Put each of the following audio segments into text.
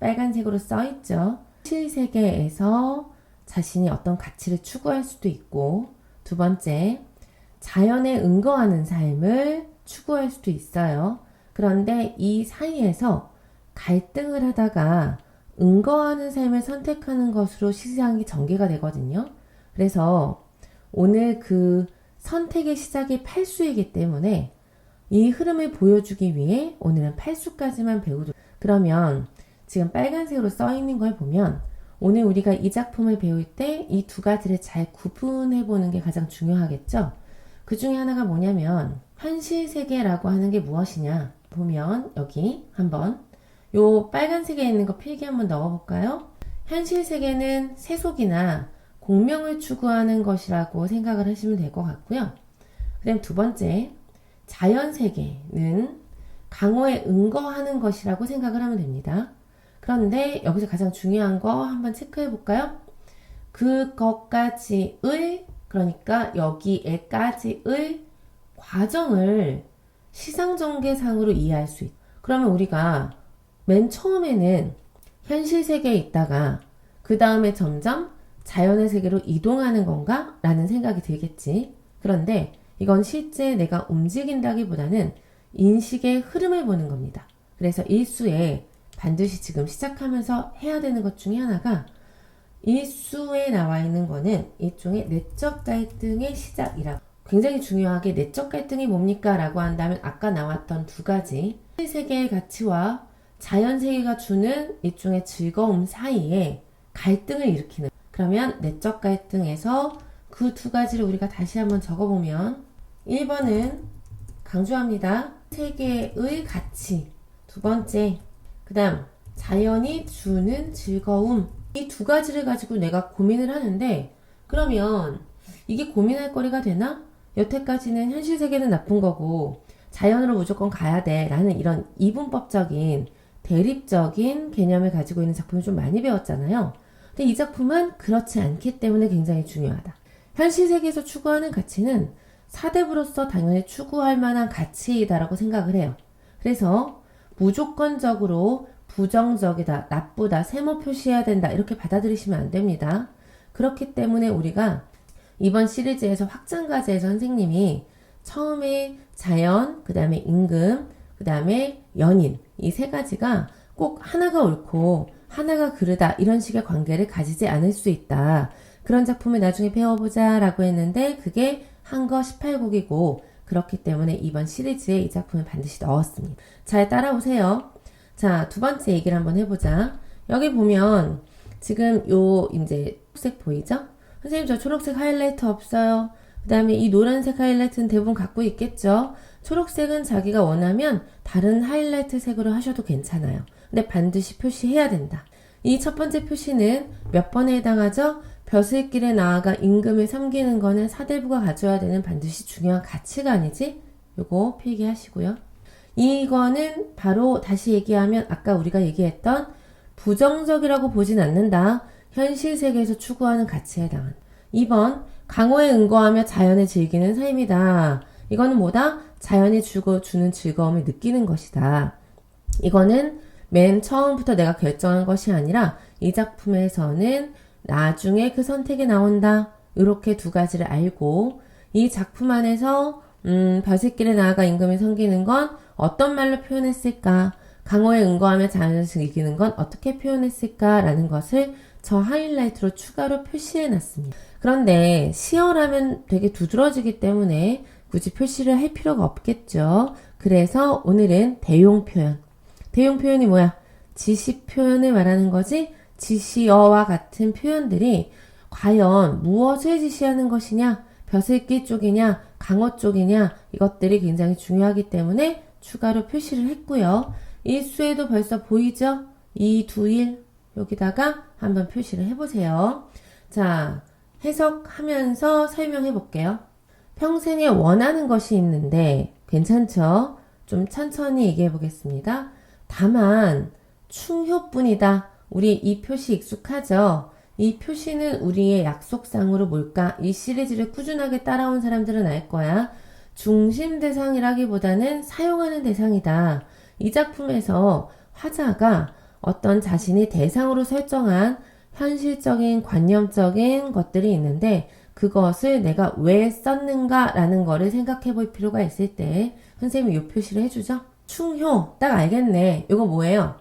빨간색으로 써있죠. 실세계에서 자신이 어떤 가치를 추구할 수도 있고, 두 번째, 자연에 응거하는 삶을 추구할 수도 있어요. 그런데 이 사이에서 갈등을 하다가 응거하는 삶을 선택하는 것으로 시장이 전개가 되거든요. 그래서 오늘 그 선택의 시작이 팔수이기 때문에 이 흐름을 보여주기 위해 오늘은 팔수까지만 배우도록. 그러면 지금 빨간색으로 써 있는 걸 보면 오늘 우리가 이 작품을 배울 때 이 두 가지를 잘 구분해 보는 게 가장 중요하겠죠. 그 중에 하나가 뭐냐면 현실 세계라고 하는 게 무엇이냐 보면 여기 한번 요 빨간색에 있는 거 필기 한번 넣어볼까요? 현실 세계는 세속이나 공명을 추구하는 것이라고 생각을 하시면 될 것 같고요. 그 다음 두 번째, 자연 세계는 강호에 응거하는 것이라고 생각을 하면 됩니다. 그런데 여기서 가장 중요한 거 한번 체크해 볼까요? 그것까지의, 그러니까 여기에까지의 과정을 시상전개상으로 이해할 수 있다. 그러면 우리가 맨 처음에는 현실 세계에 있다가 그 다음에 점점 자연의 세계로 이동하는 건가? 라는 생각이 들겠지. 그런데 이건 실제 내가 움직인다기보다는 인식의 흐름을 보는 겁니다. 그래서 일수에 반드시 지금 시작하면서 해야 되는 것 중에 하나가 일수에 나와 있는 거는 일종의 내적 갈등의 시작이라고. 굉장히 중요하게 내적 갈등이 뭡니까? 라고 한다면 아까 나왔던 두 가지 세계의 가치와 자연 세계가 주는 일종의 즐거움 사이에 갈등을 일으키는. 그러면 내적 갈등에서 그 두 가지를 우리가 다시 한번 적어보면 1번은 강조합니다. 세계의 가치. 두 번째, 그 다음 자연이 주는 즐거움. 이 두 가지를 가지고 내가 고민을 하는데 그러면 이게 고민할 거리가 되나? 여태까지는 현실 세계는 나쁜 거고 자연으로 무조건 가야 돼 라는 이런 이분법적인 대립적인 개념을 가지고 있는 작품을 좀 많이 배웠잖아요. 근데 이 작품은 그렇지 않기 때문에 굉장히 중요하다. 현실 세계에서 추구하는 가치는 사대부로서 당연히 추구할 만한 가치이다라고 생각을 해요. 그래서 무조건적으로 부정적이다, 나쁘다, 세모 표시해야 된다 이렇게 받아들이시면 안 됩니다. 그렇기 때문에 우리가 이번 시리즈에서 확장과제에서 선생님이 처음에 자연, 그 다음에 임금, 그 다음에 연인 이 세 가지가 꼭 하나가 옳고 하나가 그르다 이런 식의 관계를 가지지 않을 수 있다. 그런 작품을 나중에 배워보자 라고 했는데 그게 한거 18곡이고 그렇기 때문에 이번 시리즈에 이 작품을 반드시 넣었습니다. 잘 따라오세요. 자, 두 번째 얘기를 한번 해보자. 여기 보면 지금 요 이제 초록색 보이죠? 선생님 저 초록색 하이라이트 없어요. 그 다음에 이 노란색 하이라이트는 대부분 갖고 있겠죠? 초록색은 자기가 원하면 다른 하이라이트 색으로 하셔도 괜찮아요. 근데 반드시 표시해야 된다. 이 첫 번째 표시는 몇 번에 해당하죠? 벼슬길에 나아가 임금을 섬기는 거는 사대부가 가져야 되는 반드시 중요한 가치관이지? 요거 필기하시고요. 이거는 바로 다시 얘기하면 아까 우리가 얘기했던 부정적이라고 보진 않는다. 현실 세계에서 추구하는 가치에 해당한다. 2번 강호에 응거하며 자연을 즐기는 삶이다. 이거는 뭐다? 자연이 주는 즐거움을 느끼는 것이다. 이거는 맨 처음부터 내가 결정한 것이 아니라 이 작품에서는 나중에 그 선택이 나온다. 이렇게 두 가지를 알고 이 작품 안에서 벼슬길에 나아가 임금을 섬기는 건 어떤 말로 표현했을까? 강호에 응거하며 자연을 즐기는 건 어떻게 표현했을까? 라는 것을 저 하이라이트로 추가로 표시해 놨습니다. 그런데 시어라면 되게 두드러지기 때문에 굳이 표시를 할 필요가 없겠죠. 그래서 오늘은 대용 표현. 대용 표현이 뭐야? 지시 표현을 말하는 거지? 지시어와 같은 표현들이 과연 무엇을 지시하는 것이냐? 벼슬길 쪽이냐? 강호 쪽이냐? 이것들이 굉장히 중요하기 때문에 추가로 표시를 했고요. 일수에도 벌써 보이죠? 2, 2, 1 여기다가 한번 표시를 해보세요. 자, 해석하면서 설명해 볼게요. 평생에 원하는 것이 있는데 괜찮죠? 좀 천천히 얘기해 보겠습니다. 다만 충효뿐이다. 우리 이 표시 익숙하죠? 이 표시는 우리의 약속상으로 뭘까? 이 시리즈를 꾸준하게 따라온 사람들은 알 거야. 중심 대상이라기보다는 사용하는 대상이다. 이 작품에서 화자가 어떤 자신이 대상으로 설정한 현실적인 관념적인 것들이 있는데 그것을 내가 왜 썼는가라는 거를 생각해 볼 필요가 있을 때 선생님이 요 표시를 해주죠. 충효 딱 알겠네. 이거 뭐예요?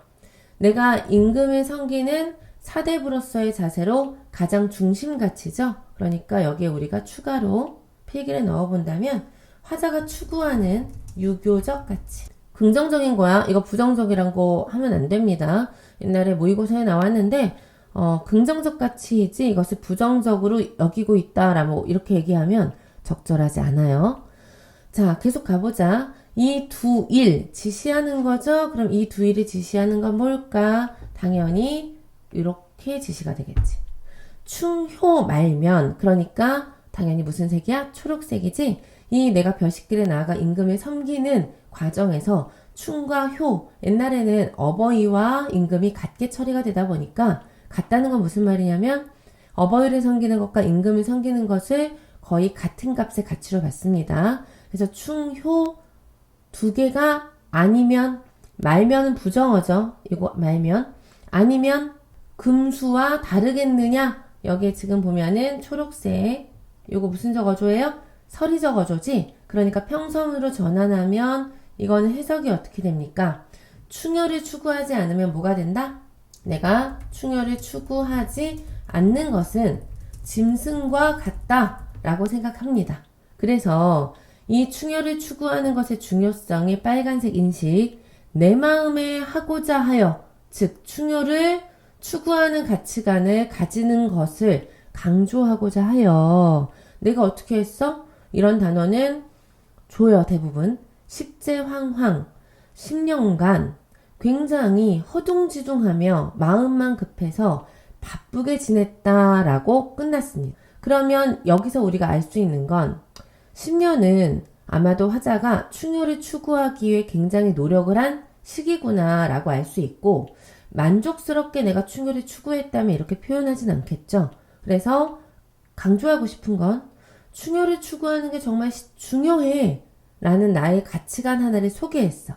내가 임금을 섬기는 사대부로서의 자세로 가장 중심 가치죠. 그러니까 여기에 우리가 추가로 필기를 넣어본다면 화자가 추구하는 유교적 가치. 긍정적인 거야. 이거 부정적이란 거 하면 안 됩니다. 옛날에 모의고사에 나왔는데 긍정적 가치이지 이것을 부정적으로 여기고 있다라고 이렇게 얘기하면 적절하지 않아요. 자, 계속 가보자. 이 두 일 지시하는 거죠. 그럼 이 두 일이 지시하는 건 뭘까? 당연히 이렇게 지시가 되겠지. 충효 말면 그러니까 당연히 무슨 색이야? 초록색이지. 이 내가 벼식길에 나아가 임금을 섬기는 과정에서 충과 효 옛날에는 어버이와 임금이 같게 처리가 되다 보니까 같다는 건 무슨 말이냐면 어버이를 섬기는 것과 임금을 섬기는 것을 거의 같은 값의 가치로 봤습니다. 그래서 충효 두 개가 아니면 말면은 부정어죠. 이거 말면 아니면 금수와 다르겠느냐? 여기에 지금 보면은 초록색 이거 무슨 적어줘예요? 서리 적어줘지? 그러니까 평선으로 전환하면 이거는 해석이 어떻게 됩니까? 충효를 추구하지 않으면 뭐가 된다? 내가 충효를 추구하지 않는 것은 짐승과 같다 라고 생각합니다. 그래서 이 충효를 추구하는 것의 중요성이 빨간색 인식, 내 마음에 하고자 하여, 즉 충효를 추구하는 가치관을 가지는 것을 강조하고자 하여. 내가 어떻게 했어? 이런 단어는 줘요, 대부분. 식재황황, 10년간 굉장히 허둥지둥하며 마음만 급해서 바쁘게 지냈다라고 끝났습니다. 그러면 여기서 우리가 알 수 있는 건 10년은 아마도 화자가 충효를 추구하기 위해 굉장히 노력을 한 시기구나 라고 알 수 있고 만족스럽게 내가 충효를 추구했다면 이렇게 표현하진 않겠죠. 그래서 강조하고 싶은 건 충효를 추구하는 게 정말 중요해 라는 나의 가치관 하나를 소개했어.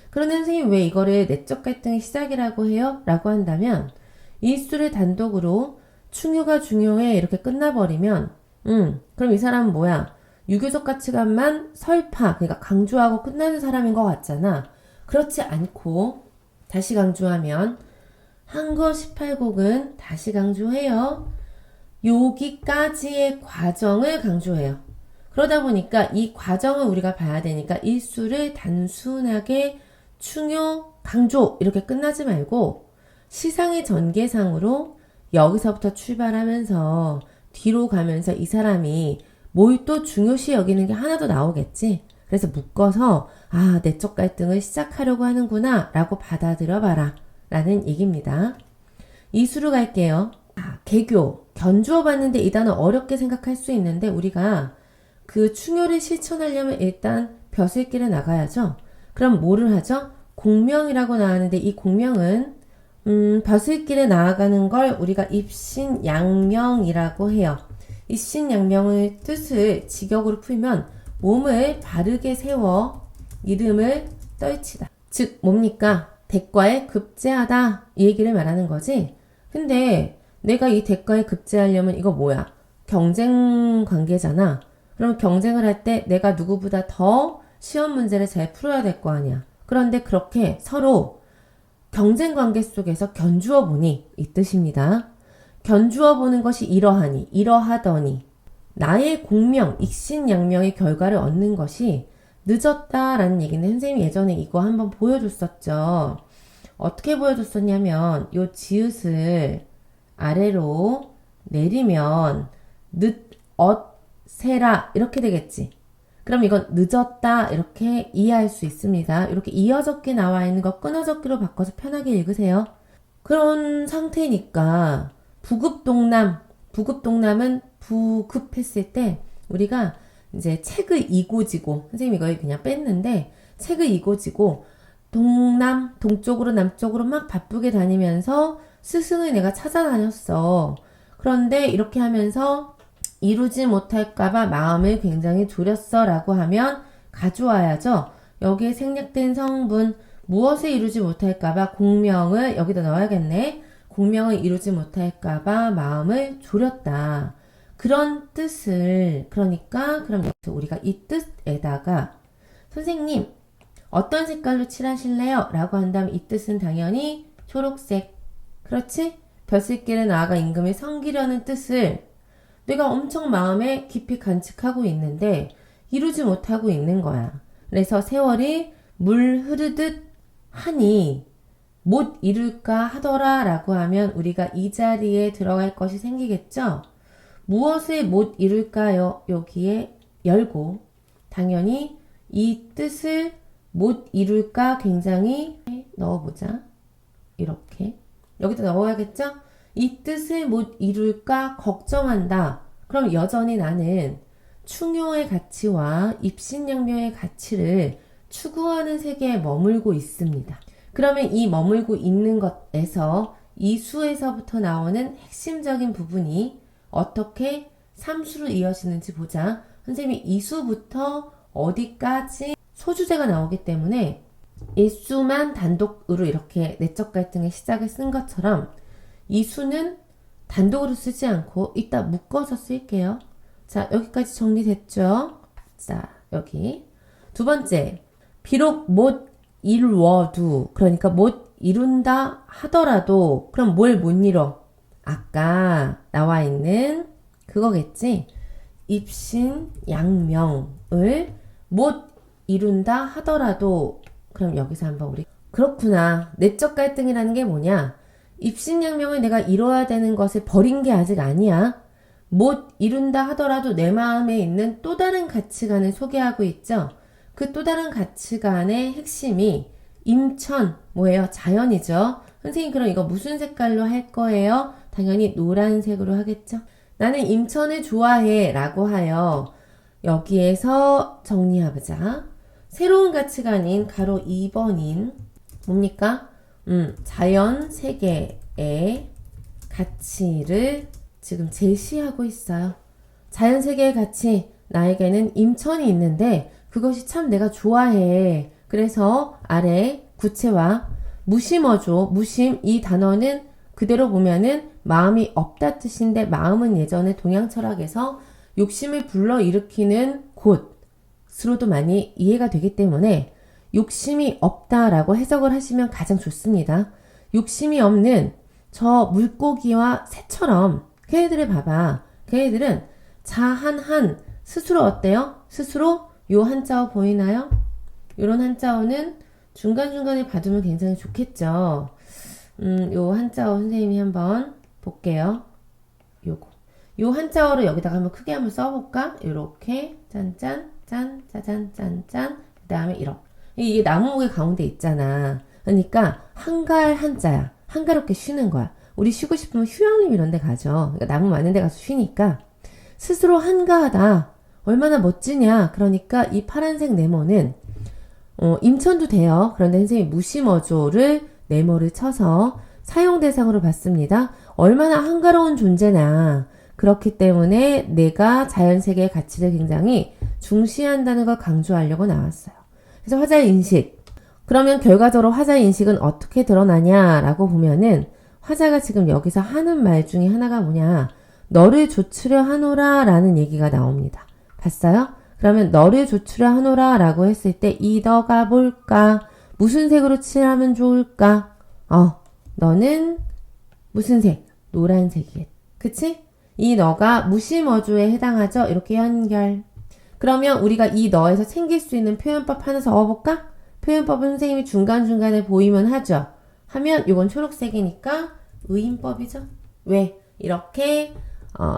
그런데 선생님 왜 이거를 내적 갈등의 시작이라고 해요? 라고 한다면 이 수를 단독으로 충효가 중요해 이렇게 끝나버리면 그럼 이 사람은 뭐야? 유교적 가치관만 설파, 그러니까 강조하고 끝나는 사람인 것 같잖아. 그렇지 않고 다시 강조하면 한거 18곡은 다시 강조해요. 여기까지의 과정을 강조해요. 그러다 보니까 이 과정을 우리가 봐야 되니까 이 수를 단순하게 충효, 강조 이렇게 끝나지 말고 시상의 전개상으로 여기서부터 출발하면서 뒤로 가면서 이 사람이 뭘 또 중요시 여기는 게 하나 더 나오겠지. 그래서 묶어서 내적 갈등을 시작하려고 하는구나 라고 받아들여 봐라 라는 얘기입니다. 이수로 갈게요. 개교, 견주어 봤는데 이 단어 어렵게 생각할 수 있는데 우리가 그 충효를 실천하려면 일단 벼슬길에 나가야죠. 그럼 뭐를 하죠? 공명이라고 나왔는데 이 공명은 벼슬길에 나아가는 걸 우리가 입신양명이라고 해요. 입신양명의 뜻을 직역으로 풀면 몸을 바르게 세워 이름을 떨치다. 즉 뭡니까? 대과에 급제하다 이 얘기를 말하는 거지. 근데 내가 이 대과에 급제하려면 이거 뭐야? 경쟁 관계잖아. 그럼 경쟁을 할 때 내가 누구보다 더 시험 문제를 잘 풀어야 될 거 아니야. 그런데 그렇게 서로 경쟁 관계 속에서 견주어 보니 이 뜻입니다. 견주어 보는 것이 이러하니 이러하더니 나의 공명, 익신양명의 결과를 얻는 것이 늦었다라는 얘기는 선생님이 예전에 이거 한번 보여줬었죠. 어떻게 보여줬었냐면 요 지읒을 아래로 내리면 늦엇세라 이렇게 되겠지. 그럼 이건 늦었다 이렇게 이해할 수 있습니다. 이렇게 이어적게 나와 있는 거 끊어적기로 바꿔서 편하게 읽으세요. 그런 상태니까 부급동남은 부급했을 때 우리가 이제 책을 이고지고 선생님이 이걸 그냥 뺐는데 책을 이고지고 동쪽으로 남쪽으로 막 바쁘게 다니면서 스승을 내가 찾아다녔어. 그런데 이렇게 하면서 이루지 못할까봐 마음을 굉장히 졸였어 라고 하면 가져와야죠. 여기에 생략된 성분 무엇을 이루지 못할까봐 공명을 여기다 넣어야겠네. 공명을 이루지 못할까봐 마음을 졸였다. 그런 뜻을, 그러니까 그럼 여기서 우리가 이 뜻에다가 선생님 어떤 색깔로 칠하실래요? 라고 한다면 이 뜻은 당연히 초록색. 그렇지? 벼슬길에 나아가 임금을 섬기려는 뜻을 내가 엄청 마음에 깊이 간직하고 있는데 이루지 못하고 있는 거야. 그래서 세월이 물 흐르듯 하니 못 이룰까 하더라 라고 하면 우리가 이 자리에 들어갈 것이 생기겠죠? 무엇을 못 이룰까요? 여기에 열고 당연히 이 뜻을 못 이룰까 굉장히 넣어보자. 이렇게 여기다 넣어야겠죠? 이 뜻을 못 이룰까 걱정한다. 그럼 여전히 나는 충효의 가치와 입신양명의 가치를 추구하는 세계에 머물고 있습니다. 그러면 이 머물고 있는 것에서 이 수에서부터 나오는 핵심적인 부분이 어떻게 삼수로 이어지는지 보자. 선생님이 이 수부터 어디까지 소주제가 나오기 때문에 이 수만 단독으로 이렇게 내적 갈등의 시작을 쓴 것처럼 이 수는 단독으로 쓰지 않고 이따 묶어서 쓸게요. 자, 여기까지 정리됐죠? 자, 여기. 두 번째, 비록 못 이루어도, 그러니까 못 이룬다 하더라도, 그럼 뭘 못 이뤄? 아까 나와 있는 그거겠지? 입신, 양명을 못 이룬다 하더라도, 그럼 여기서 한번 우리, 그렇구나. 내적 갈등이라는 게 뭐냐? 입신양명을 내가 이뤄야 되는 것을 버린 게 아직 아니야. 못 이룬다 하더라도 내 마음에 있는 또 다른 가치관을 소개하고 있죠. 그 또 다른 가치관의 핵심이 임천, 뭐예요? 자연이죠. 선생님 그럼 이거 무슨 색깔로 할 거예요? 당연히 노란색으로 하겠죠. 나는 임천을 좋아해 라고 하여 여기에서 정리해보자. 새로운 가치관인 가로 2번인 뭡니까? 자연 세계의 가치를 지금 제시하고 있어요. 자연 세계의 가치, 나에게는 임천이 있는데 그것이 참 내가 좋아해. 그래서 아래 구체화, 무심어조, 무심 이 단어는 그대로 보면은 마음이 없다 뜻인데 마음은 예전에 동양 철학에서 욕심을 불러일으키는 곳으로도 많이 이해가 되기 때문에 욕심이 없다라고 해석을 하시면 가장 좋습니다. 욕심이 없는 저 물고기와 새처럼 걔네들을 봐봐. 걔네들은 자한한 스스로 어때요? 스스로 요 한자어 보이나요? 요런 한자어는 중간중간에 봐두면 굉장히 좋겠죠. 요 한자어 선생님이 한번 볼게요. 요거. 요 한자어를 여기다가 한번 크게 한번 써볼까? 요렇게 짠짠 짠 짜잔 짠짠 그 다음에 이렇게 이게 나무목의 가운데 있잖아. 그러니까 한갈 한자야. 한가롭게 쉬는 거야. 우리 쉬고 싶으면 휴양림 이런 데 가죠. 그러니까 나무 많은 데 가서 쉬니까 스스로 한가하다. 얼마나 멋지냐. 그러니까 이 파란색 네모는 임천도 돼요. 그런데 선생님이 무심어조를 네모를 쳐서 사용 대상으로 봤습니다. 얼마나 한가로운 존재나. 그렇기 때문에 내가 자연세계의 가치를 굉장히 중시한다는 걸 강조하려고 나왔어요. 그래서 화자의 인식. 그러면 결과적으로 화자의 인식은 어떻게 드러나냐라고 보면은 화자가 지금 여기서 하는 말 중에 하나가 뭐냐. 너를 조추려 하노라 라는 얘기가 나옵니다. 봤어요? 그러면 너를 조추려 하노라 라고 했을 때 이 너가 뭘까? 무슨 색으로 칠하면 좋을까? 너는 무슨 색? 노란색이겠지. 그치? 이 너가 무심어조에 해당하죠? 이렇게 연결. 그러면 우리가 이 너에서 챙길 수 있는 표현법 하나 적어볼까? 표현법은 선생님이 중간중간에 보이면 하죠. 하면 이건 초록색이니까 의인법이죠. 왜? 이렇게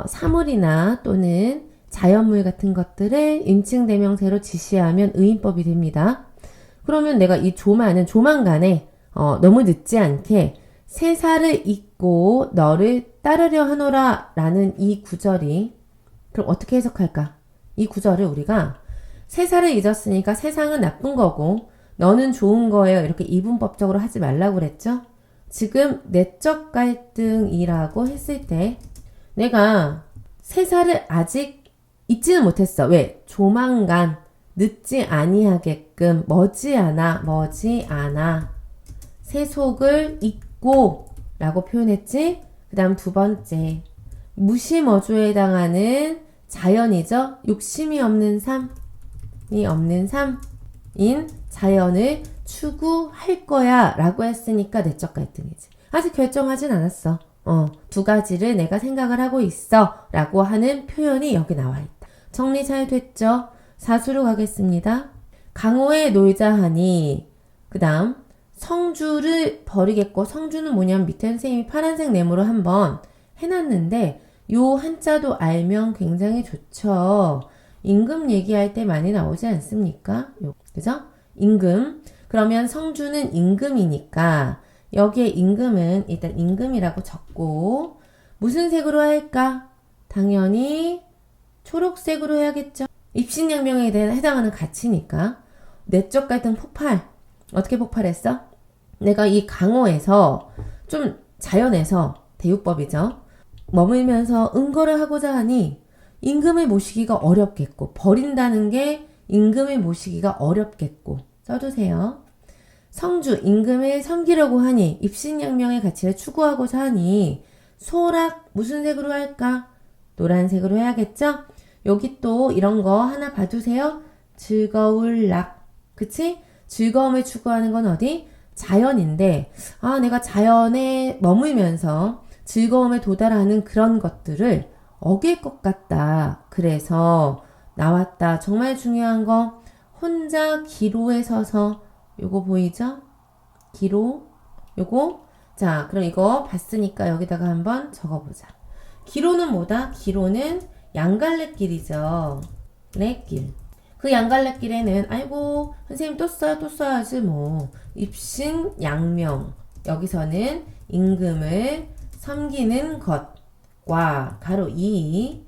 사물이나 또는 자연물 같은 것들을 인칭대명사로 지시하면 의인법이 됩니다. 그러면 내가 이 조만간에 너무 늦지 않게 세사를 잊고 너를 따르려 하노라 라는 이 구절이 그럼 어떻게 해석할까? 이 구절을 우리가 세사를 잊었으니까 세상은 나쁜 거고 너는 좋은 거예요. 이렇게 이분법적으로 하지 말라고 그랬죠? 지금 내적 갈등이라고 했을 때 내가 세사를 아직 잊지는 못했어. 왜? 조만간 늦지 아니하게끔 머지않아 세속을 잊고 라고 표현했지. 그 다음 두 번째 무시머조에 해당하는 자연이죠. 욕심이 없는 삶인 자연을 추구할 거야 라고 했으니까 내적 갈등이지. 아직 결정하진 않았어. 두 가지를 내가 생각을 하고 있어 라고 하는 표현이 여기 나와 있다. 정리 잘 됐죠? 사수로 가겠습니다. 강호에 놀자 하니 그 다음 성주를 버리겠고, 성주는 뭐냐면 밑에 선생님이 파란색 네모로 한번 해놨는데 요 한자도 알면 굉장히 좋죠. 임금 얘기할 때 많이 나오지 않습니까? 그죠? 임금. 그러면 성주는 임금이니까 여기에 임금은 일단 임금이라고 적고, 무슨 색으로 할까? 당연히 초록색으로 해야겠죠. 입신양명에 해당하는 가치니까. 내적 갈등 폭발. 어떻게 폭발했어? 내가 이 강호에서 좀 자연에서 대유법이죠. 머물면서 은거를 하고자 하니 임금을 모시기가 어렵겠고, 버린다는 게 임금을 모시기가 어렵겠고 써주세요. 성주, 임금을 섬기려고 하니, 입신양명의 가치를 추구하고자 하니 소락 무슨 색으로 할까? 노란색으로 해야겠죠? 여기 또 이런 거 하나 봐두세요. 즐거울 락. 그치? 즐거움을 추구하는 건 어디? 자연인데, 내가 자연에 머물면서 즐거움에 도달하는 그런 것들을 어길 것 같다. 그래서 나왔다. 정말 중요한 거, 혼자 기로에 서서, 요거 보이죠? 기로, 요거. 자, 그럼 이거 봤으니까 여기다가 한번 적어보자. 기로는 뭐다? 기로는 양갈래길이죠. 래길. 그 양갈래길에는 아이고 선생님 또 써야지 뭐. 입신양명. 여기서는 임금을 섬기는 것과 가로 2.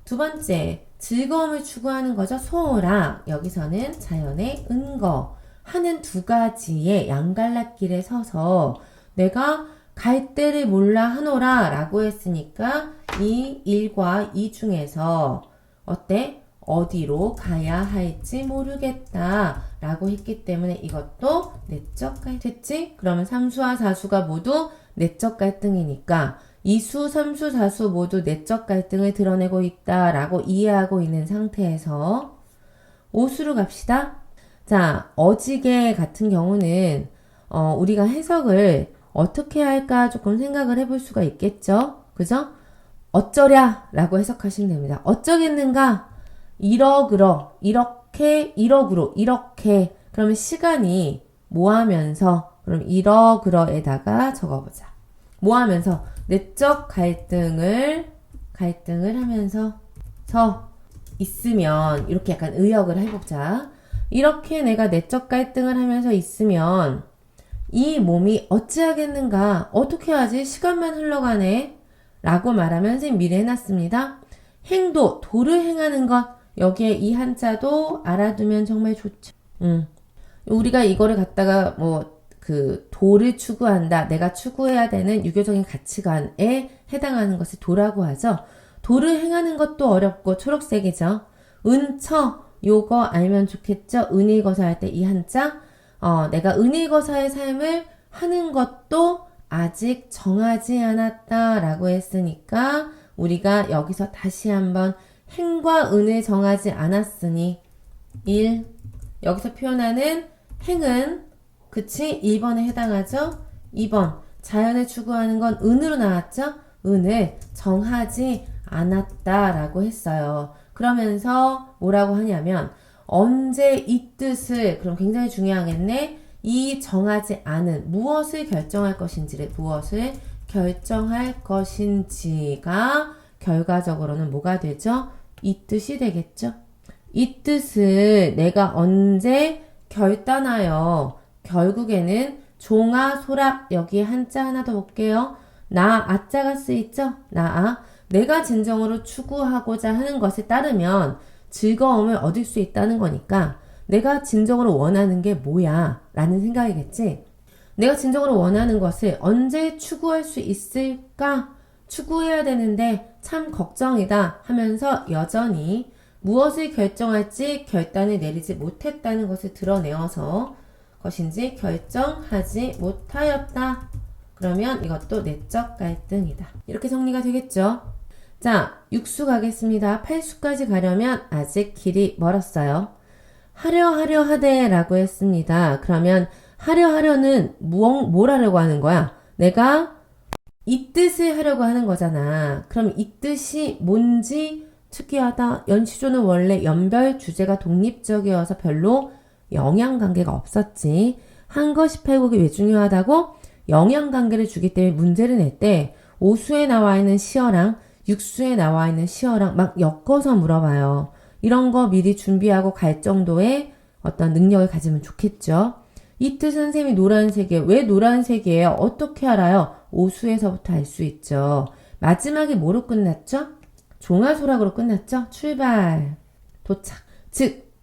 두 번째 즐거움을 추구하는 거죠. 소라. 여기서는 자연의 은거 하는 두 가지의 양갈래길에 서서 내가 갈 데를 몰라 하노라 라고 했으니까 이 1과 2 중에서 어때? 어디로 가야 할지 모르겠다 라고 했기 때문에 이것도 내적 갈등 됐지? 그러면 3수와 4수가 모두 내적 갈등이니까 2수, 3수, 4수 모두 내적 갈등을 드러내고 있다 라고 이해하고 있는 상태에서 5수로 갑시다. 자, 어지게 같은 경우는 우리가 해석을 어떻게 할까 조금 생각을 해볼 수가 있겠죠? 그죠? 어쩌랴 라고 해석하시면 됩니다. 어쩌겠는가? 이러그러, 이렇게, 이러그로, 이렇게. 그러면 시간이 뭐하면서, 그럼 이러그러에다가 적어보자. 뭐하면서 내적 갈등을 하면서 있으면, 이렇게 약간 의역을 해보자. 이렇게 내가 내적 갈등을 하면서 있으면 이 몸이 어찌하겠는가? 어떻게 하지? 시간만 흘러가네. 라고 말하면 선생님 미리 해놨습니다. 행도, 도를 행하는 것. 여기에 이 한자도 알아두면 정말 좋죠. 우리가 이거를 갖다가 도를 추구한다. 내가 추구해야 되는 유교적인 가치관에 해당하는 것을 도라고 하죠. 도를 행하는 것도 어렵고 초록색이죠. 은처, 요거 알면 좋겠죠. 은일거사 할 때 이 한자. 내가 은일거사의 삶을 하는 것도 아직 정하지 않았다 라고 했으니까 우리가 여기서 다시 한번 행과 은을 정하지 않았으니 1. 여기서 표현하는 행은 그치? 1번에 해당하죠? 2번 자연을 추구하는 건 은으로 나왔죠? 은을 정하지 않았다 라고 했어요. 그러면서 뭐라고 하냐면 언제 이 뜻을, 그럼 굉장히 중요하겠네. 이 정하지 않은 무엇을 결정할 것인지가 결과적으로는 뭐가 되죠? 이 뜻이 되겠죠? 이 뜻을 내가 언제 결단하여 결국에는 종아 소락, 여기에 한자 하나 더 볼게요. 나 아자가 쓰이죠? 나아. 내가 진정으로 추구하고자 하는 것에 따르면 즐거움을 얻을 수 있다는 거니까 내가 진정으로 원하는 게 뭐야? 라는 생각이겠지? 내가 진정으로 원하는 것을 언제 추구할 수 있을까? 추구해야 되는데 참 걱정이다 하면서 여전히 무엇을 결정할지 결단을 내리지 못했다는 것을 드러내어서 것인지 결정하지 못하였다. 그러면 이것도 내적 갈등이다. 이렇게 정리가 되겠죠? 자, 6수 가겠습니다. 8수까지 가려면 아직 길이 멀었어요. 하려 하되 라고 했습니다. 그러면 하려는 뭘 하려고 하는 거야? 내가 이 뜻을 하려고 하는 거잖아. 그럼 이 뜻이 뭔지 특이하다. 연시조는 원래 연별 주제가 독립적이어서 별로 영향관계가 없었지. 한 것이 팔곡이 왜 중요하다고? 영향관계를 주기 때문에 문제를 낼 때 5수에 나와 있는 시어랑 6수에 나와 있는 시어랑 막 엮어서 물어봐요. 이런 거 미리 준비하고 갈 정도의 어떤 능력을 가지면 좋겠죠. 이 뜻 선생님이 노란색이에요. 왜 노란색이에요? 어떻게 알아요? 5수에서부터 알 수 있죠. 마지막에 뭐로 끝났죠? 종아소락으로 끝났죠? 출발, 도착. 즉,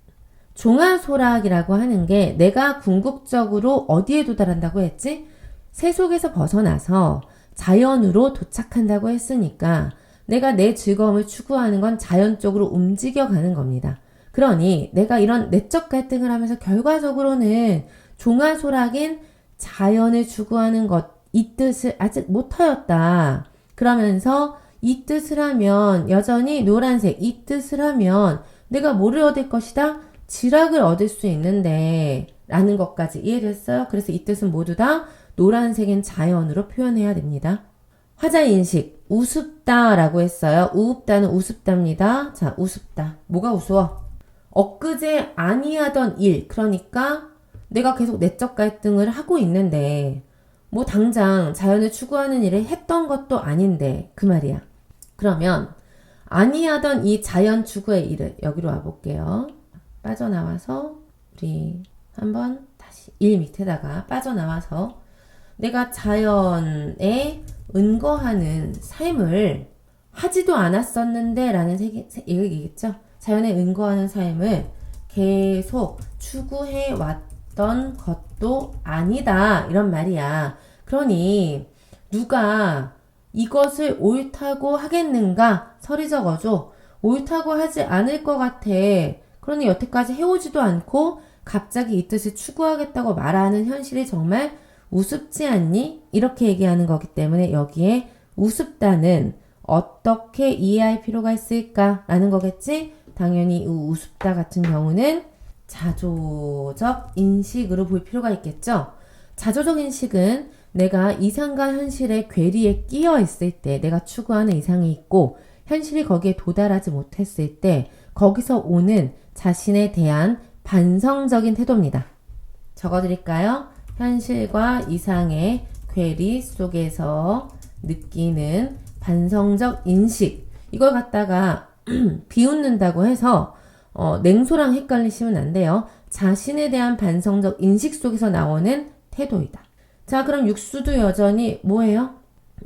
종아소락이라고 하는 게 내가 궁극적으로 어디에 도달한다고 했지? 세속에서 벗어나서 자연으로 도착한다고 했으니까 내가 내 즐거움을 추구하는 건 자연적으로 움직여가는 겁니다. 그러니 내가 이런 내적 갈등을 하면서 결과적으로는 종아소락인 자연을 추구하는 것, 이 뜻을 아직 못하였다. 그러면서 이 뜻을 하면 여전히 노란색, 이 뜻을 하면 내가 뭐를 얻을 것이다? 지락을 얻을 수 있는데 라는 것까지 이해됐어요? 그래서 이 뜻은 모두 다 노란색인 자연으로 표현해야 됩니다. 화자인식, 우습다 라고 했어요. 우읍다는 우습답니다. 자, 우습다. 뭐가 우스워? 엊그제 아니하던 일, 그러니까 내가 계속 내적 갈등을 하고 있는데 뭐 당장 자연을 추구하는 일을 했던 것도 아닌데 그 말이야. 그러면 아니하던 이 자연 추구의 일을 여기로 와볼게요. 빠져나와서 우리 한번 다시 일 밑에다가 빠져나와서 내가 자연에 은거하는 삶을 하지도 않았었는데 라는 얘기겠죠. 자연에 은거하는 삶을 계속 추구해 왔던 것도 아니다 이런 말이야. 그러니 누가 이것을 옳다고 하겠는가? 서리 적어줘. 옳다고 하지 않을 것 같아. 그러니 여태까지 해오지도 않고 갑자기 이 뜻을 추구하겠다고 말하는 현실이 정말 우습지 않니? 이렇게 얘기하는 거기 때문에 여기에 우습다는 어떻게 이해할 필요가 있을까? 라는 거겠지? 당연히 우습다 같은 경우는 자조적 인식으로 볼 필요가 있겠죠? 자조적 인식은 내가 이상과 현실의 괴리에 끼어 있을 때 내가 추구하는 이상이 있고 현실이 거기에 도달하지 못했을 때 거기서 오는 자신에 대한 반성적인 태도입니다. 적어드릴까요? 현실과 이상의 괴리 속에서 느끼는 반성적 인식. 이걸 갖다가 비웃는다고 해서 냉소랑 헷갈리시면 안 돼요. 자신에 대한 반성적 인식 속에서 나오는 태도이다. 자, 그럼 육수도 여전히 뭐예요?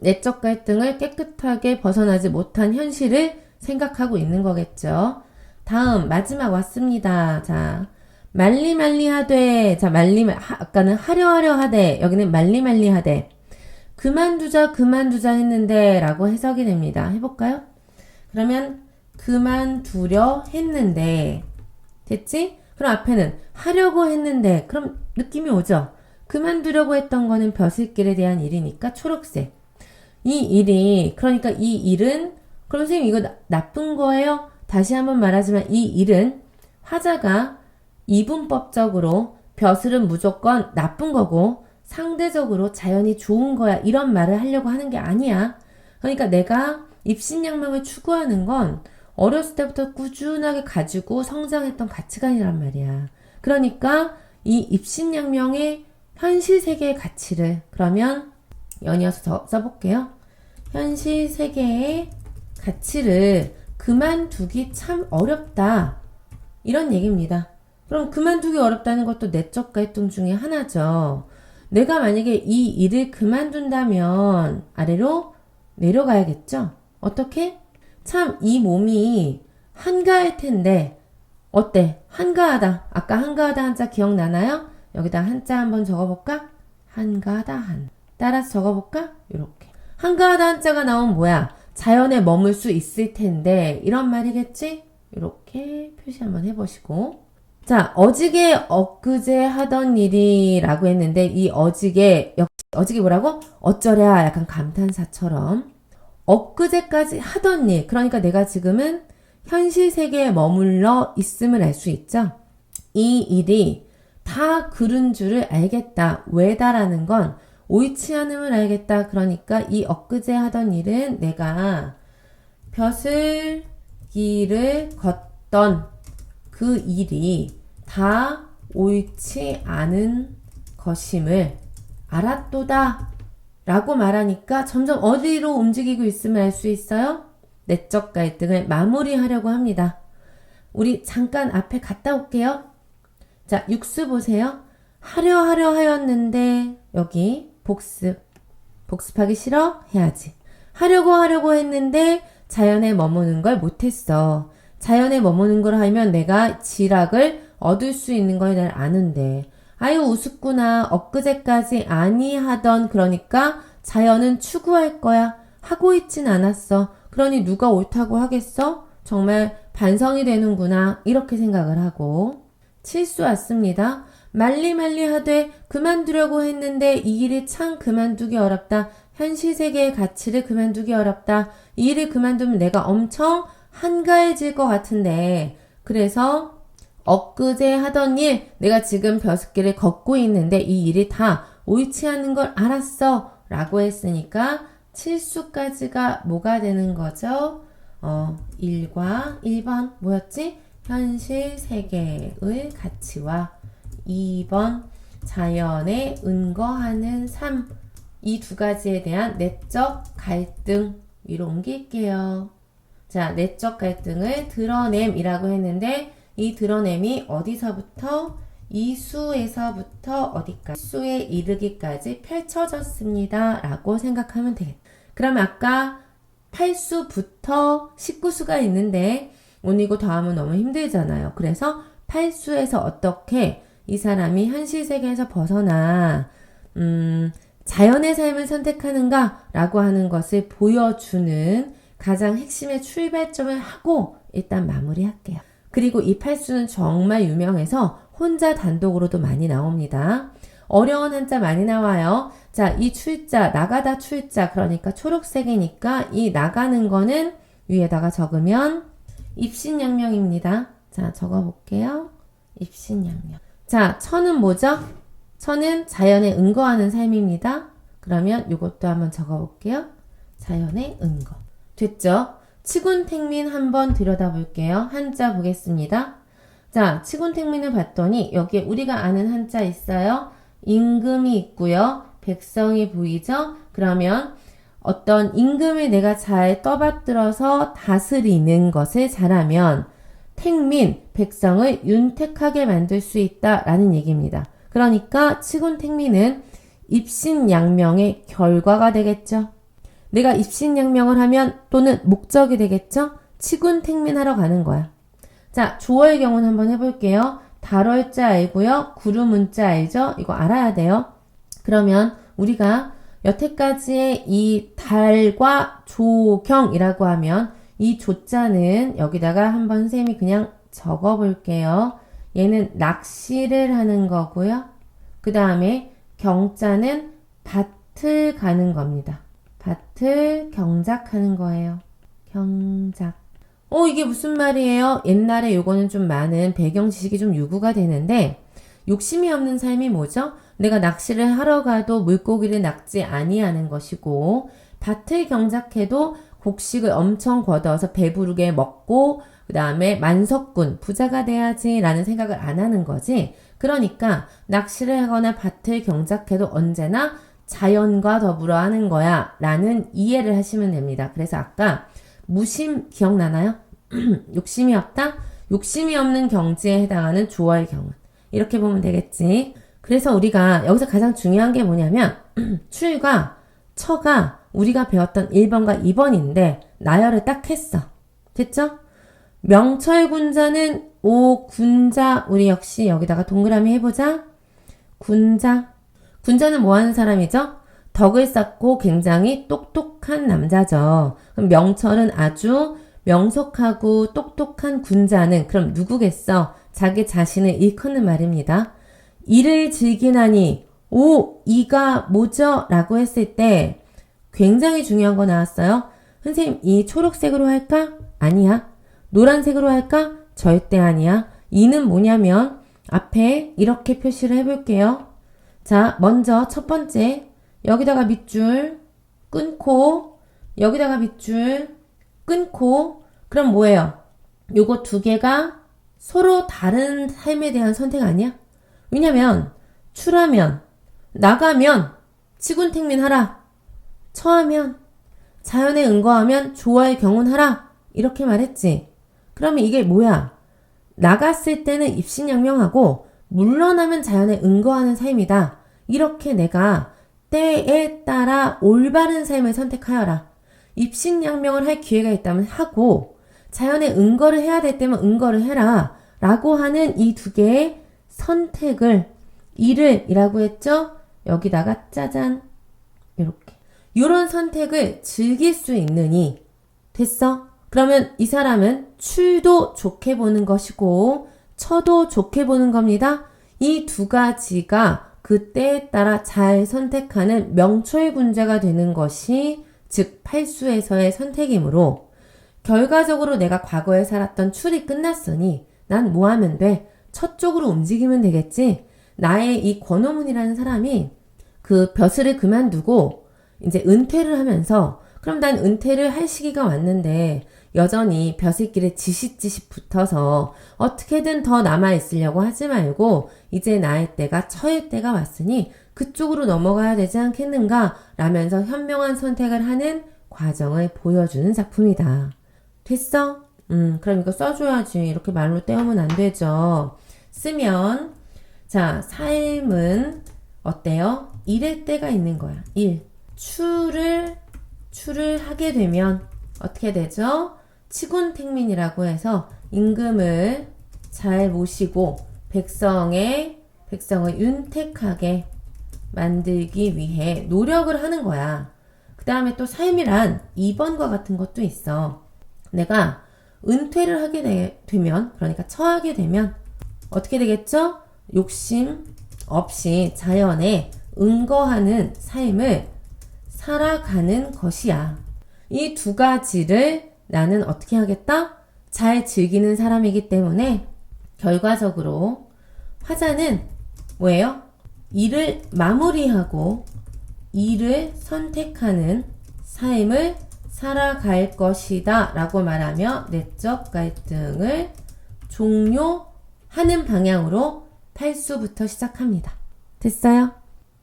내적 갈등을 깨끗하게 벗어나지 못한 현실을 생각하고 있는 거겠죠. 다음 마지막 왔습니다. 자, 말리말리하되. 자, 아까는 하려 하되, 여기는 말리말리하되. 그만두자 했는데 라고 해석이 됩니다. 해볼까요? 그러면 그만두려 했는데 됐지? 그럼 앞에는 하려고 했는데 그럼 느낌이 오죠? 그만두려고 했던 거는 벼슬길에 대한 일이니까 초록색. 이 일이, 그러니까 이 일은, 그럼 선생님 이거 나쁜 거예요? 다시 한번 말하지만 이 일은 화자가 이분법적으로 벼슬은 무조건 나쁜 거고 상대적으로 자연이 좋은 거야 이런 말을 하려고 하는 게 아니야. 그러니까 내가 입신양명을 추구하는 건 어렸을 때부터 꾸준하게 가지고 성장했던 가치관이란 말이야. 그러니까 이 입신양명의 현실 세계의 가치를 그러면 연이어서 써볼게요. 현실 세계의 가치를 그만두기 참 어렵다. 이런 얘기입니다. 그럼 그만두기 어렵다는 것도 내적 갈등 중에 하나죠. 내가 만약에 이 일을 그만둔다면 아래로 내려가야겠죠? 어떻게? 참 이 몸이 한가할 텐데 어때? 한가하다. 아까 한가하다 한자 기억나나요? 여기다 한자 한번 적어볼까? 한가하다 한. 따라서 적어볼까? 이렇게. 한가하다 한자가 나오면 뭐야? 자연에 머물 수 있을 텐데 이런 말이겠지? 이렇게 표시 한번 해보시고. 자, 어지게 엊그제 하던 일이라고 했는데 이 어지게 역시 어지게 뭐라고? 어쩌랴 약간 감탄사처럼 엊그제까지 하던 일, 그러니까 내가 지금은 현실 세계에 머물러 있음을 알 수 있죠. 이 일이 다 그런 줄을 알겠다. 왜다라는 건 옳지 않음을 알겠다. 그러니까 이 엊그제 하던 일은 내가 벼슬길을 걷던 그 일이 다 옳지 않은 것임을 알았도다 라고 말하니까 점점 어디로 움직이고 있음을 알 수 있어요? 내적 갈등을 마무리하려고 합니다. 우리 잠깐 앞에 갔다 올게요. 자, 육수 보세요. 하려 하였는데 여기 복습. 복습하기 싫어? 해야지. 하려고 했는데 자연에 머무는 걸 못했어. 자연에 머무는 걸 하면 내가 지락을 얻을 수 있는 걸 날 아는데 아유 우습구나. 엊그제까지 아니하던 그러니까 자연은 추구할 거야. 하고 있진 않았어. 그러니 누가 옳다고 하겠어? 정말 반성이 되는구나. 이렇게 생각을 하고 칠수 왔습니다. 말리 하되 그만두려고 했는데 이 일이 참 그만두기 어렵다. 현실 세계의 가치를 그만두기 어렵다. 이 일을 그만두면 내가 엄청 한가해질 것 같은데 그래서 엊그제 하던 일 내가 지금 벼슬길을 걷고 있는데 이 일이 다 옳지 않은 걸 알았어 라고 했으니까 칠수까지가 뭐가 되는 거죠? 1과 1번 뭐였지? 현실 세계의 가치와 2번 자연에 은거하는 삶 이 두 가지에 대한 내적 갈등 위로 옮길게요. 자, 내적 갈등을 드러냄이라고 했는데 이 드러냄이 어디서부터? 이수에서부터 어디까지? 수에 이르기까지 펼쳐졌습니다. 라고 생각하면 되겠다. 그럼 아까 8수부터 19수가 있는데 오늘고 더하면 너무 힘들잖아요. 그래서 8수에서 어떻게 이 사람이 현실 세계에서 벗어나 자연의 삶을 선택하는가 라고 하는 것을 보여주는 가장 핵심의 출발점을 하고 일단 마무리할게요. 그리고 이 8수는 정말 유명해서 혼자 단독으로도 많이 나옵니다. 어려운 한자 많이 나와요. 자, 이 출자, 나가다 출자, 그러니까 초록색이니까 이 나가는 거는 위에다가 적으면 입신양명입니다. 자, 적어볼게요. 입신양명. 자, 천은 뭐죠? 천은 자연에 은거하는 삶입니다. 그러면 이것도 한번 적어볼게요. 자연에 은거. 됐죠? 치군택민 한번 들여다볼게요. 한자 보겠습니다. 자, 치군택민을 봤더니 여기에 우리가 아는 한자 있어요. 임금이 있고요. 백성이 보이죠? 그러면 어떤 임금을 내가 잘 떠받들어서 다스리는 것을 잘하면 택민, 백성을 윤택하게 만들 수 있다라는 얘기입니다. 그러니까 치군택민은 입신양명의 결과가 되겠죠. 내가 입신양명을 하면 또는 목적이 되겠죠. 치군택민하러 가는 거야. 자, 조어의 경우는 한번 해볼게요. 달월자 알고요. 구름운자 알죠? 이거 알아야 돼요. 그러면 우리가 여태까지의 이 달과 조경이라고 하면 이 조자는 여기다가 한번 쌤이 그냥 적어볼게요. 얘는 낚시를 하는 거고요. 그 다음에 경자는 밭을 가는 겁니다. 밭을 경작하는 거예요. 경작. 이게 무슨 말이에요? 옛날에 요거는 좀 많은 배경 지식이 좀 요구가 되는데 욕심이 없는 삶이 뭐죠? 내가 낚시를 하러 가도 물고기를 낚지 아니하는 것이고 밭을 경작해도 곡식을 엄청 걷어서 배부르게 먹고 그 다음에 만석군 부자가 돼야지 라는 생각을 안 하는 거지. 그러니까 낚시를 하거나 밭을 경작해도 언제나 자연과 더불어 하는 거야 라는 이해를 하시면 됩니다. 그래서 아까 무심 기억나나요? 욕심이 없다? 욕심이 없는 경지에 해당하는 조어의 경우 이렇게 보면 되겠지. 그래서 우리가 여기서 가장 중요한 게 뭐냐면 출과 처가 우리가 배웠던 1번과 2번인데 나열을 딱 했어. 됐죠? 명철군자는 오군자 우리 역시 여기다가 동그라미 해보자. 군자. 군자는 뭐 하는 사람이죠? 덕을 쌓고 굉장히 똑똑한 남자죠. 그럼 명철은 아주 명석하고 똑똑한 군자는 그럼 누구겠어? 자기 자신을 일컫는 말입니다. 이를 즐기나니 오, 이가 뭐죠? 라고 했을 때 굉장히 중요한 거 나왔어요. 선생님, 이 초록색으로 할까? 아니야. 노란색으로 할까? 절대 아니야. 이는 뭐냐면 앞에 이렇게 표시를 해볼게요. 자, 먼저 첫 번째 여기다가 밑줄 끊고 여기다가 밑줄 끊고 그럼 뭐예요? 요거 두 개가 서로 다른 삶에 대한 선택 아니야? 왜냐면 출하면 나가면 치군택민하라 처하면 자연에 응거하면 조화에 경운하라 이렇게 말했지. 그러면 이게 뭐야? 나갔을 때는 입신양명하고 물러나면 자연에 응거하는 삶이다. 이렇게 내가 때에 따라 올바른 삶을 선택하여라. 입신양명을 할 기회가 있다면 하고 자연에 응거를 해야 될 때면 응거를 해라. 라고 하는 이 두 개의 선택을 이를 이라고 했죠? 여기다가 짜잔 이렇게 이런 선택을 즐길 수 있느니 됐어? 그러면 이 사람은 출도 좋게 보는 것이고 처도 좋게 보는 겁니다. 이 두 가지가 그때에 따라 잘 선택하는 명철군자가 되는 것이 즉 팔수에서의 선택이므로 결과적으로 내가 과거에 살았던 출이 끝났으니 난 뭐 하면 돼? 첫 쪽으로 움직이면 되겠지? 나의 이 권호문이라는 사람이 그 벼슬을 그만두고 이제 은퇴를 하면서 그럼 난 은퇴를 할 시기가 왔는데 여전히 벼슬길에 지싯지싯 붙어서 어떻게든 더 남아있으려고 하지 말고 이제 나의 때가 처의 때가 왔으니 그쪽으로 넘어가야 되지 않겠는가 라면서 현명한 선택을 하는 과정을 보여주는 작품이다. 됐어? 그럼 이거 써줘야지. 이렇게 말로 때우면 안 되죠. 쓰면 자 삶은 어때요? 일의 때가 있는 거야. 일. 출을 하게 되면 어떻게 되죠? 치군택민이라고 해서 임금을 잘 모시고 백성을 윤택하게 만들기 위해 노력을 하는 거야. 그 다음에 또 삶이란 2번과 같은 것도 있어. 내가 은퇴를 하게 되면 그러니까 처하게 되면 어떻게 되겠죠? 욕심 없이 자연에 응거하는 삶을 살아가는 것이야. 이 두 가지를 나는 어떻게 하겠다? 잘 즐기는 사람이기 때문에 결과적으로 화자는 뭐예요? 일을 마무리하고 일을 선택하는 삶을 살아갈 것이다 라고 말하며 내적 갈등을 종료하는 방향으로 팔수부터 시작합니다. 됐어요?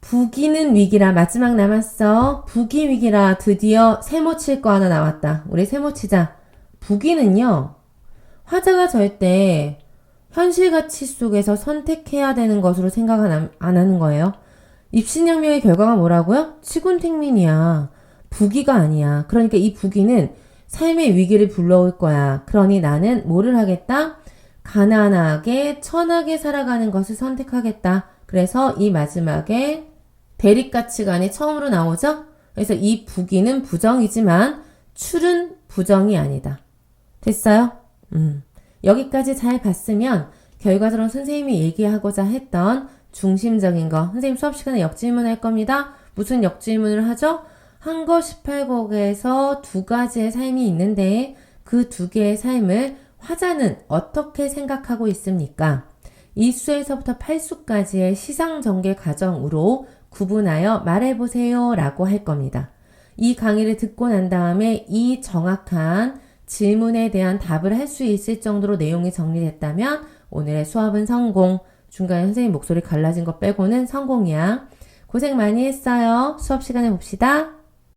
부기는 위기라. 마지막 남았어. 부기 위기라. 드디어 세모 칠 거 하나 나왔다. 우리 세모 치자. 부기는요. 화자가 절대 현실 가치 속에서 선택해야 되는 것으로 생각 안 하는 거예요. 입신양명의 결과가 뭐라고요? 치군택민이야. 부기가 아니야. 그러니까 이 부기는 삶의 위기를 불러올 거야. 그러니 나는 뭐를 하겠다? 가난하게 천하게 살아가는 것을 선택하겠다. 그래서 이 마지막에 대립가치관이 처음으로 나오죠? 그래서 이 부기는 부정이지만 출은 부정이 아니다. 됐어요? 여기까지 잘 봤으면 결과적으로 선생님이 얘기하고자 했던 중심적인 거 선생님 수업 시간에 역질문 할 겁니다. 무슨 역질문을 하죠? 한거 18곡에서 두 가지의 삶이 있는데 그 두 개의 삶을 화자는 어떻게 생각하고 있습니까? 1수에서부터 8수까지의 시상전개 과정으로 구분하여 말해보세요 라고 할 겁니다. 이 강의를 듣고 난 다음에 이 정확한 질문에 대한 답을 할 수 있을 정도로 내용이 정리됐다면 오늘의 수업은 성공. 중간에 선생님 목소리 갈라진 거 빼고는 성공이야. 고생 많이 했어요. 수업 시간에 봅시다.